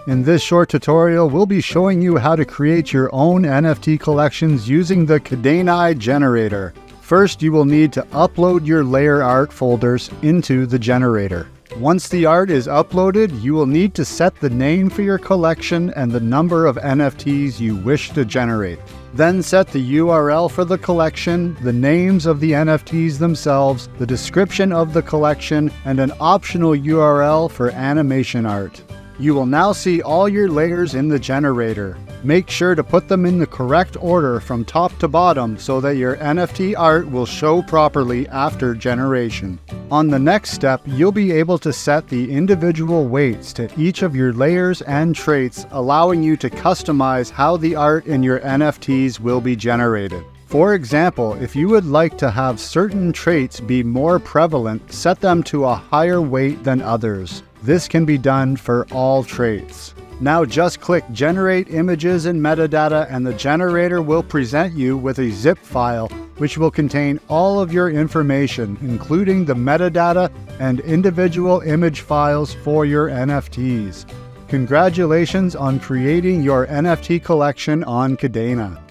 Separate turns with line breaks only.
In this short tutorial, we'll be showing you how to create your own NFT collections using the Kadenai generator. First, you will need to upload your layer art folders into the generator. Once the art is uploaded, you will need to set the name for your collection and the number of NFTs you wish to generate. Then set the URL for the collection, the names of the NFTs themselves, the description of the collection, and an optional URL for animation art. You will now see all your layers in the generator. Make sure to put them in the correct order from top to bottom so that your NFT art will show properly after generation. On the next step, you'll be able to set the individual weights to each of your layers and traits, allowing you to customize how the art in your NFTs will be generated. For example, if you would like to have certain traits be more prevalent, set them to a higher weight than others. This can be done for all traits. Now just click Generate Images and Metadata, and the generator will present you with a zip file which will contain all of your information, including the metadata and individual image files for your NFTs. Congratulations on creating your NFT collection on Kadena.